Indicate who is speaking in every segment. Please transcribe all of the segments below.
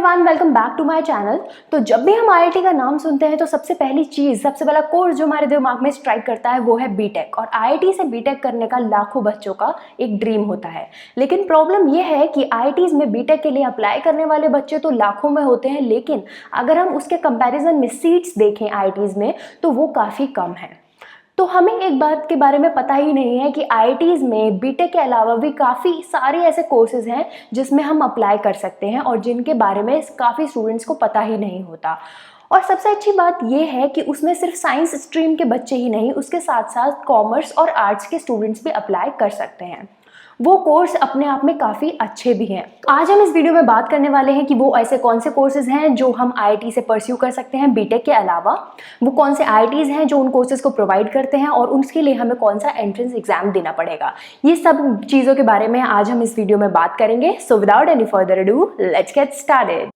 Speaker 1: Everyone, welcome back to my channel. तो जब भी हम आईआईटी का नाम सुनते हैं तो सबसे पहला कोर्स जो हमारे दिमाग में स्ट्राइक करता है वो है बीटेक। और आईआईटी से बीटेक करने का लाखों बच्चों का एक ड्रीम होता है। लेकिन प्रॉब्लम ये है कि आईआईटीज में बीटेक के लिए अप्लाई करने वाले बच्चे तो लाखों में होते हैं, लेकिन अगर हम उसके कंपैरिजन में सीट्स देखें आईआईटीज में तो वो काफ़ी कम है। तो हमें एक बात के बारे में पता ही नहीं है कि आईआईटीज में बीटेक के अलावा भी काफ़ी सारे ऐसे कोर्सेज हैं जिसमें हम अप्लाई कर सकते हैं और जिनके बारे में काफ़ी स्टूडेंट्स को पता ही नहीं होता। और सबसे अच्छी बात यह है कि उसमें सिर्फ साइंस स्ट्रीम के बच्चे ही नहीं, उसके साथ साथ कॉमर्स और आर्ट्स के स्टूडेंट्स भी अप्लाई कर सकते हैं। वो कोर्स अपने आप में काफ़ी अच्छे भी हैं। आज हम इस वीडियो में बात करने वाले हैं कि वो ऐसे कौन से कोर्सेज हैं जो हम आईआईटी से परस्यू कर सकते हैं बीटेक के अलावा, वो कौन से आईआईटीज हैं जो उन कोर्सेज को प्रोवाइड करते हैं और उसके लिए हमें कौन सा एंट्रेंस एग्जाम देना पड़ेगा। ये सब चीज़ों के बारे में आज हम इस वीडियो में बात करेंगे। So without any further ado, let's get started.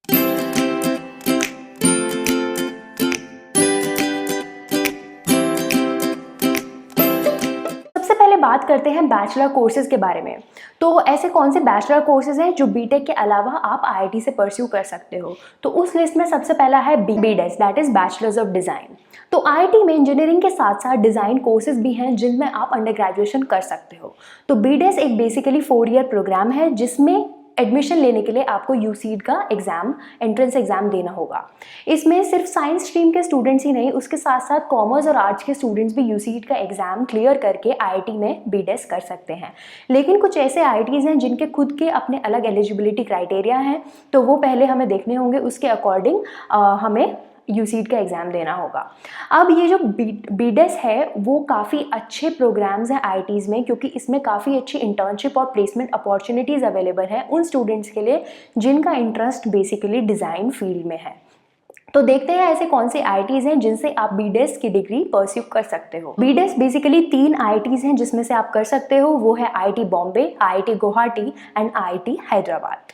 Speaker 1: बात करते हैं बैचलर कोर्सेज के बारे में। तो ऐसे कौन से बैचलर कोर्सेज हैं जो बीटेक के अलावा आप आईआईटी से परस्यू कर सकते हो। तो उस लिस्ट में सबसे पहला है BDes, that is bachelors of design. तो आईआईटी में इंजीनियरिंग के साथ साथ डिज़ाइन कोर्सेज भी हैं जिनमें आप अंडर ग्रेजुएशन कर सकते हो। तो बीडेस एक बेसिकली 4 ईयर प्रोग्राम है जिसमें एडमिशन लेने के लिए आपको यूसीड का एग्ज़ाम, एंट्रेंस एग्ज़ाम देना होगा। इसमें सिर्फ साइंस स्ट्रीम के स्टूडेंट्स ही नहीं, उसके साथ साथ कॉमर्स और आर्ट्स के स्टूडेंट्स भी यूसीड का एग्ज़ाम क्लियर करके आईआईटी में बीडेस कर सकते हैं। लेकिन कुछ ऐसे आईआईटीज़ हैं जिनके खुद के अपने अलग एलिजिबिलिटी क्राइटेरिया हैं, तो वो पहले हमें देखने होंगे, उसके अकॉर्डिंग हमें यूसीड का एग्ज़ाम देना होगा। अब ये जो बीडेस है वो काफ़ी अच्छे प्रोग्राम्स हैं आईआईटीज़ में, क्योंकि इसमें काफ़ी अच्छी इंटर्नशिप और प्लेसमेंट अपॉर्चुनिटीज़ अवेलेबल हैं उन स्टूडेंट्स के लिए जिनका इंटरेस्ट बेसिकली डिज़ाइन फील्ड में है। तो देखते हैं ऐसे कौन से आईआईटीज़ हैं जिनसे आप बीडेस की डिग्री परस्यू कर सकते हो। बीडेस बेसिकली 3 आईआईटीज़ हैं जिसमें से आप कर सकते हो, वो है IIT Bombay, IIT Guwahati and IIT Hyderabad.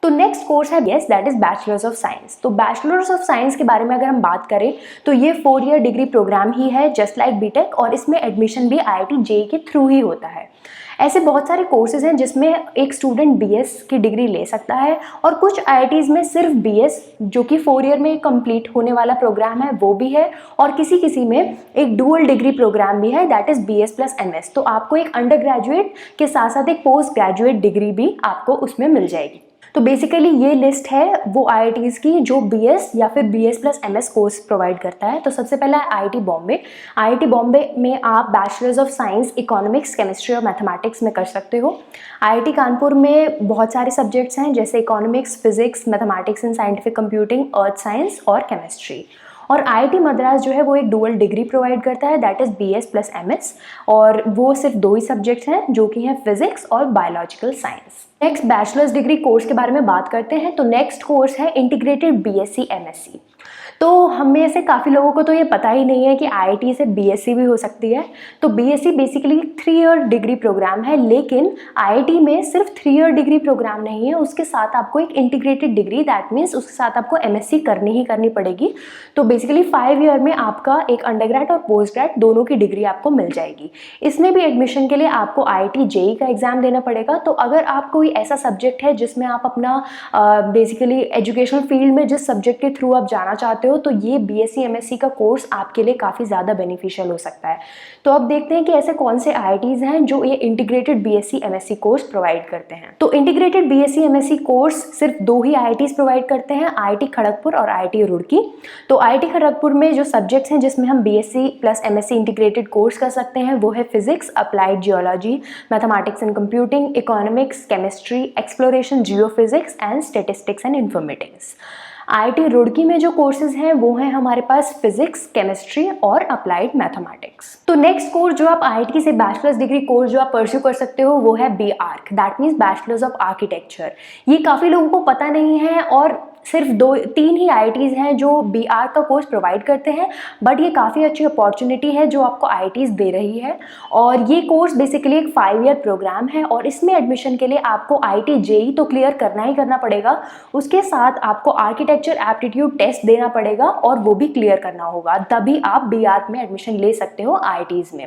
Speaker 1: तो नेक्स्ट कोर्स है yes, that is bachelors of science. तो बैचलर्स ऑफ साइंस के बारे में अगर हम बात करें तो ये 4 ईयर डिग्री प्रोग्राम ही है जस्ट लाइक बीटेक, और इसमें एडमिशन भी आईआईटी जेईई के थ्रू ही होता है। ऐसे बहुत सारे कोर्सेज हैं जिसमें एक स्टूडेंट बीएस की डिग्री ले सकता है, और कुछ आईआईटीज़ में सिर्फ बीएस जो कि 4 ईयर में कंप्लीट होने वाला प्रोग्राम है वो भी है, और किसी में एक डुअल डिग्री प्रोग्राम भी है, that is BS plus MS. तो आपको एक अंडर ग्रेजुएट के साथ साथ एक पोस्ट ग्रेजुएट डिग्री भी आपको उसमें मिल जाएगी। तो बेसिकली ये लिस्ट है वो आईआईटीज़ की जो बीएस या फिर BS plus MS course provide करता है। तो सबसे पहला है आईआईटी बॉम्बे। आईआईटी बॉम्बे में आप bachelors of science economics, chemistry और मैथमेटिक्स में कर सकते हो। आईआईटी कानपुर में बहुत सारे सब्जेक्ट्स हैं जैसे economics, physics, mathematics and scientific computing, earth science और केमिस्ट्री। और आईआईटी मद्रास जो है वो एक डुअल डिग्री प्रोवाइड करता है, that is BS plus MS, और वो सिर्फ 2 ही सब्जेक्ट्स हैं जो कि हैं फिजिक्स और biological science. Next bachelors degree course के बारे में बात करते हैं। तो नेक्स्ट कोर्स है इंटीग्रेटेड बीएससी एमएससी। तो हम में से काफ़ी लोगों को तो ये पता ही नहीं है कि आईआईटी से बीएससी भी हो सकती है। तो BSc basically 3 year degree programme है, लेकिन आईआईटी में सिर्फ 3 ईयर डिग्री प्रोग्राम नहीं है, उसके साथ आपको एक इंटीग्रेटेड डिग्री, दैट मीन्स उसके साथ आपको एमएससी करनी पड़ेगी। तो बेसिकली 5 ईयर में आपका एक अंडरग्रेड और पोस्ट ग्रेड दोनों की डिग्री आपको मिल जाएगी। इसमें भी एडमिशन के लिए आपको आईआईटी जेईई का एग्ज़ाम देना पड़ेगा। तो अगर आप कोई ऐसा सब्जेक्ट है जिसमें आप अपना बेसिकली एजुकेशनल फील्ड में जिस सब्जेक्ट के थ्रू आप जाना चाहते हो, तो ये बीएससी एमएससी का कोर्स आपके लिए काफ़ी ज़्यादा बेनिफिशियल हो सकता है। तो अब देखते हैं कि ऐसे कौन से आईआईटीज़ हैं जो ये integrated BSc MSc course provide करते हैं। तो इंटीग्रेटेड बीएससी एमएससी कोर्स सिर्फ 2 ही आईआईटीज़ प्रोवाइड करते हैं, आईआईटी खड़गपुर और आईआईटी रुड़की। तो आईआईटी खड़गपुर में जो सब्जेक्ट्स हैं जिसमें हम BSc plus MSc integrated course कर सकते हैं वो है physics, applied geology, mathematics and computing, economics, chemistry, exploration geophysics and statistics and informatics. IIT Roorkee में जो कोर्सेज हैं वो हैं हमारे पास फिजिक्स, केमिस्ट्री और अप्लाइड मैथमेटिक्स। तो नेक्स्ट कोर्स जो आप आईआईटी से बैचलर्स डिग्री कोर्स जो आप परस्यू कर सकते हो वो है B Arch, that means bachelors of architecture. ये काफ़ी लोगों को पता नहीं है, और सिर्फ 2-3 ही आईआईटीज़ हैं जो बीआर्क का कोर्स प्रोवाइड करते हैं, बट ये काफ़ी अच्छी अपॉर्चुनिटी है जो आपको आईआईटीज़ दे रही है। और ये कोर्स बेसिकली एक 5 ईयर प्रोग्राम है, और इसमें एडमिशन के लिए आपको आईआईटी जेईई तो क्लियर करना पड़ेगा, उसके साथ आपको आर्किटेक्चर एप्टीट्यूड टेस्ट देना पड़ेगा और वो भी क्लियर करना होगा, तभी आप बीआर्क में एडमिशन ले सकते हो आईआईटीज़ में।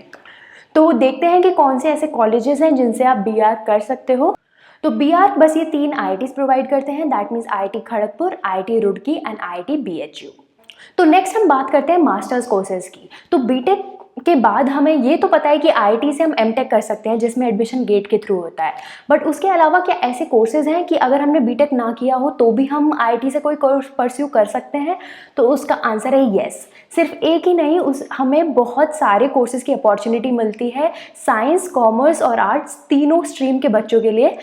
Speaker 1: तो देखते हैं कि कौन से ऐसे कॉलेजेस हैं जिनसे आप बीआर्क कर सकते हो। तो BARC बस ये 3 IITs प्रोवाइड करते हैं, that means IIT Kharagpur, IIT Roorkee and IIT BHU। तो नेक्स्ट हम बात करते हैं मास्टर्स कोर्सेज की। तो बीटेक के बाद हमें ये तो पता है कि आईआईटी से हम एमटेक कर सकते हैं जिसमें एडमिशन गेट के थ्रू होता है, बट उसके अलावा क्या ऐसे कोर्सेज हैं कि अगर हमने बीटेक ना किया हो तो भी हम आईआईटी से कोई कोर्स परस्यू कर सकते हैं? तो उसका आंसर है येस। सिर्फ एक ही नहीं, हमें बहुत सारे कोर्सेज की अपॉर्चुनिटी मिलती है साइंस, कॉमर्स और आर्ट्स तीनों स्ट्रीम के बच्चों के लिए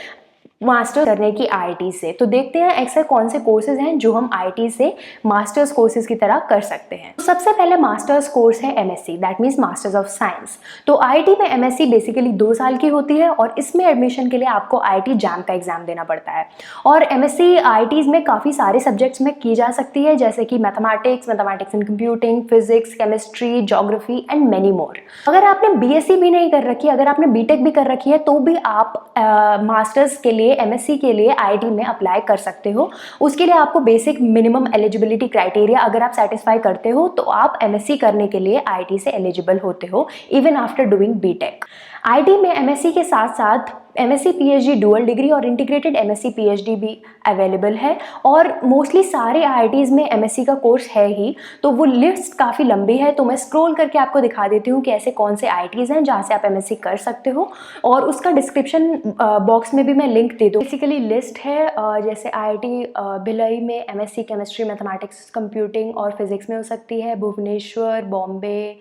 Speaker 1: मास्टर्स करने की आईआईटी से। तो देखते हैं ऐसे कौन से कोर्सेज हैं जो हम आईआईटी से मास्टर्स कोर्सेज की तरह कर सकते हैं। तो सबसे पहले मास्टर्स कोर्स है MSc, that means masters of science. तो आईआईटी में एमएससी बेसिकली 2 साल की होती है और इसमें एडमिशन के लिए आपको आईआईटी जैम का एग्जाम देना पड़ता है। और एमएससी आईआईटीज में काफ़ी सारे सब्जेक्ट्स में की जा सकती है, जैसे कि mathematics and computing, physics, chemistry, geography and many more. अगर आपने बीएससी भी नहीं कर रखी है, अगर आपने बीटेक भी कर रखी है, तो भी आप मास्टर्स के लिए, एमएससी के लिए आईआईटी में अप्लाई कर सकते हो। उसके लिए आपको बेसिक मिनिमम एलिजिबिलिटी क्राइटेरिया अगर आप सेटिस्फाई करते हो तो आप एमएससी करने के लिए आईआईटी से एलिजिबल होते हो even after doing BTech. IIT में एमएससी के साथ साथ एमएससी पीएचडी डुअल डिग्री और इंटीग्रेटेड एमएससी पीएचडी भी अवेलेबल है और मोस्टली सारे आईआईटीज़ में एमएससी का कोर्स है ही। तो वो लिस्ट काफ़ी लंबी है, तो मैं स्क्रॉल करके आपको दिखा देती हूँ कि ऐसे कौन से आईआईटीज़ हैं जहाँ से आप एमएससी कर सकते हो, और उसका डिस्क्रिप्शन बॉक्स में भी मैं लिंक दे दूँ। बेसिकली लिस्ट है, जैसे आईआईटी भिलाई में एमएससी केमिस्ट्री, मैथमेटिक्स, कंप्यूटिंग और फिजिक्स में हो सकती है, भुवनेश्वर, बॉम्बे,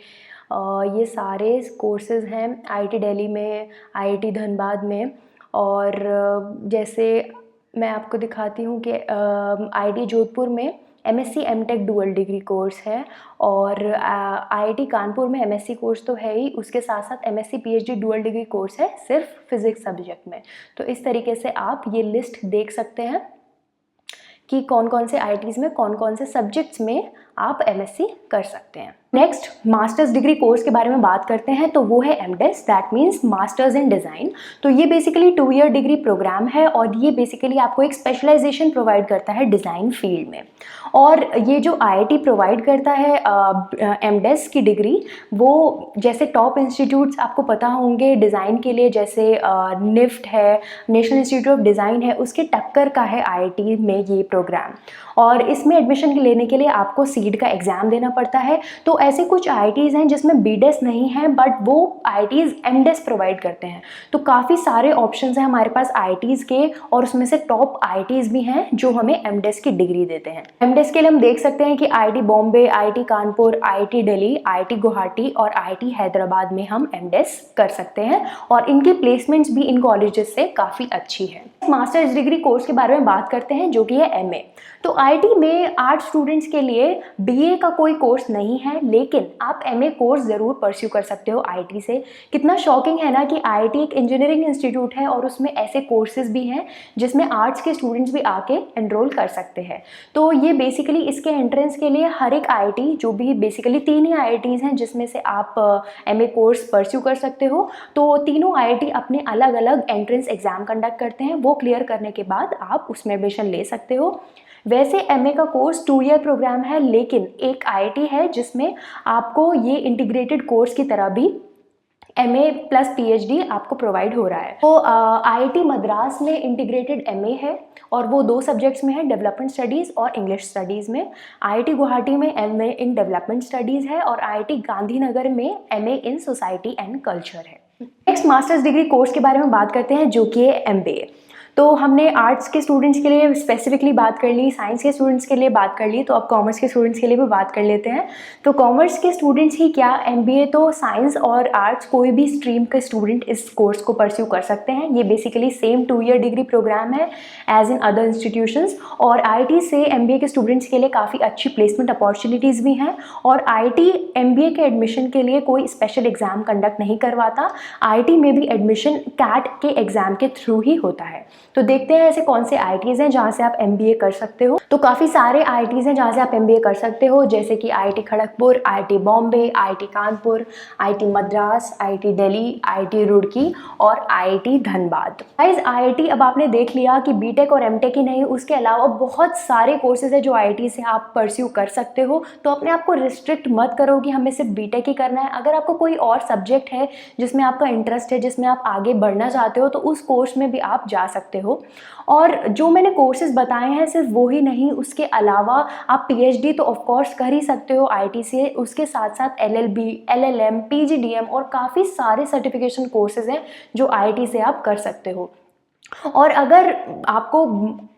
Speaker 1: ये सारे कोर्सेज़ हैं। आईआईटी दिल्ली में, आईआईटी धनबाद में, और जैसे मैं आपको दिखाती हूँ कि आईआईटी जोधपुर में MSc MTech dual degree course है, और आईआईटी कानपुर में एमएससी कोर्स तो है ही, उसके साथ साथ MSc PhD dual degree course है सिर्फ फिजिक्स सब्जेक्ट में। तो इस तरीके से आप ये लिस्ट देख सकते हैं कि कौन कौन से आईआईटीज़ में कौन कौन से सब्जेक्ट्स में आप एमएससी कर सकते हैं। नेक्स्ट मास्टर्स डिग्री कोर्स के बारे में बात करते हैं, तो वो है M Des, that means masters in design. तो ये बेसिकली 2 ईयर डिग्री प्रोग्राम है और ये बेसिकली आपको एक स्पेशलाइजेशन प्रोवाइड करता है डिज़ाइन फील्ड में। और ये जो आईआईटी प्रोवाइड करता है एमडेस की डिग्री, वो जैसे टॉप इंस्टीट्यूट्स आपको पता होंगे डिज़ाइन के लिए, जैसे निफ्ट है, नेशनल इंस्टीट्यूट ऑफ डिज़ाइन है, उसके टक्कर का है आईआईटी में ये प्रोग्राम। और इसमें एडमिशन लेने के लिए आपको सीड का एग्ज़ाम देना पड़ता है। तो ऐसे कुछ आईआईटीज़ हैं जिसमें बीडेस नहीं है, बट वो आईआईटीज़ एमडेस प्रोवाइड करते हैं। तो काफ़ी सारे ऑप्शंस हैं हमारे पास आईआईटीज़ के, और उसमें से टॉप आईआईटीज़ भी हैं जो हमें एमडेस की डिग्री देते हैं। एमडेस के लिए हम देख सकते हैं कि IIT Bombay, IIT Kanpur, IIT Delhi, IIT Guwahati और आईआईटी हैदराबाद में हम एमडेस कर सकते हैं, और इनकी प्लेसमेंट्स भी इन कॉलेजेस से काफ़ी अच्छी है। मास्टर्स डिग्री कोर्स के बारे में बात करते हैं जो कि है एमए। तो आईआईटी में आर्ट्स स्टूडेंट्स के लिए बीए का कोई कोर्स नहीं है, लेकिन आप एमए कोर्स ज़रूर परस्यू कर सकते हो आईआईटी से। कितना शॉकिंग है ना कि आईआईटी एक इंजीनियरिंग इंस्टीट्यूट है और उसमें ऐसे कोर्सेज भी हैं जिसमें आर्ट्स के स्टूडेंट्स भी आके एनरोल कर सकते हैं। तो ये बेसिकली इसके एंट्रेंस के लिए हर एक आईआईटी, जो भी बेसिकली 3 ही आईआईटीज़ हैं जिसमें से आप एमए कोर्स परस्यू कर सकते हो, तो तीनों आईआईटी अपने अलग अलग एंट्रेंस एग्जाम कंडक्ट करते हैं। वो क्लियर करने के बाद आप उसमें एडमिशन ले सकते हो। वैसे एमए का कोर्स 2 ईयर प्रोग्राम है, लेकिन एक आईआईटी है जिसमें आपको ये इंटीग्रेटेड कोर्स की तरह भी एमए प्लस पीएचडी आपको प्रोवाइड हो रहा है। तो आईआईटी मद्रास में इंटीग्रेटेड एमए है और वो 2 सब्जेक्ट्स में है, डेवलपमेंट स्टडीज़ और इंग्लिश स्टडीज़ में। आईआईटी गुवाहाटी में एमए इन डेवलपमेंट स्टडीज़ है और आईआईटी गांधीनगर में MA in society and culture है। नेक्स्ट मास्टर्स डिग्री कोर्स के बारे में बात करते हैं जो कि है एमबीए। तो हमने आर्ट्स के स्टूडेंट्स के लिए स्पेसिफिकली बात कर ली, साइंस के स्टूडेंट्स के लिए बात कर ली, तो अब कॉमर्स के स्टूडेंट्स के लिए भी बात कर लेते हैं। तो कॉमर्स के स्टूडेंट्स ही क्या, एमबीए तो साइंस और आर्ट्स कोई भी स्ट्रीम के स्टूडेंट इस कोर्स को परस्यू कर सकते हैं। ये basically same 2 year degree programme है एज इन अदर इंस्टीट्यूशंस, और आईआईटी से एमबीए के स्टूडेंट्स के लिए काफ़ी अच्छी प्लेसमेंट अपॉर्चुनिटीज़ भी हैं। और आईआईटी एमबीए के एडमिशन के लिए कोई स्पेशल एग्जाम कंडक्ट नहीं करवाता, आईआईटी में भी एडमिशन कैट के एग्जाम के थ्रू ही होता है। तो देखते हैं ऐसे कौन से आईआईटीज़ हैं जहाँ से आप एमबीए कर सकते हो। तो काफ़ी सारे आईआईटीज़ हैं जहाँ से आप एमबीए कर सकते हो, जैसे कि IIT Kharagpur, IIT Bombay, IIT Kanpur, IIT Madras, IIT Delhi, IIT Roorkee और आईआईटी धनबाद। गाइस आईआईटी अब आपने देख लिया कि बीटेक और एमटेक ही नहीं, उसके अलावा बहुत सारे कोर्सेज है जो आईआईटी से आप परस्यू कर सकते हो। तो अपने आप को रिस्ट्रिक्ट मत करो कि हमें सिर्फ बीटेक ही करना है। अगर आपको कोई और सब्जेक्ट है जिसमें आपका इंटरेस्ट है, जिसमें आप आगे बढ़ना चाहते हो, तो उस कोर्स में भी आप जा सकते हो। हो। और जो मैंने कोर्सेज बताए हैं सिर्फ वो ही नहीं, उसके अलावा आप पीएचडी तो ऑफ कोर्स कर ही सकते हो आईटी से, उसके साथ साथ एलएलबी, एलएलएम, पीजीडीएम और काफ़ी सारे सर्टिफिकेशन कोर्सेज हैं जो आईटी से आप कर सकते हो। और अगर आपको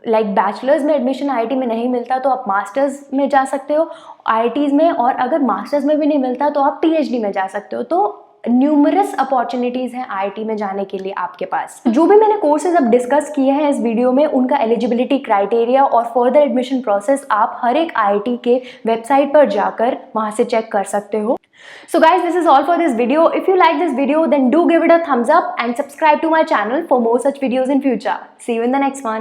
Speaker 1: बैचलर्स में एडमिशन आईटी में नहीं मिलता तो आप मास्टर्स में जा सकते हो आईटीज़ में, और अगर मास्टर्स में भी नहीं मिलता तो आप पीएचडी में जा सकते हो। तो न्यूमरस अपॉर्चुनिटीज़ हैं आईटी में जाने के लिए आपके पास। जो भी मैंने कोर्सेज अब डिस्कस किए हैं इस वीडियो में, उनका एलिजिबिलिटी क्राइटेरिया और फर्दर एडमिशन प्रोसेस आप हर एक आईटी के वेबसाइट पर जाकर वहाँ से चेक कर सकते हो। So guys, this is all for this video. If you like this video, then do give it a thumbs up and subscribe to my channel for more such videos in future. See you in the next one.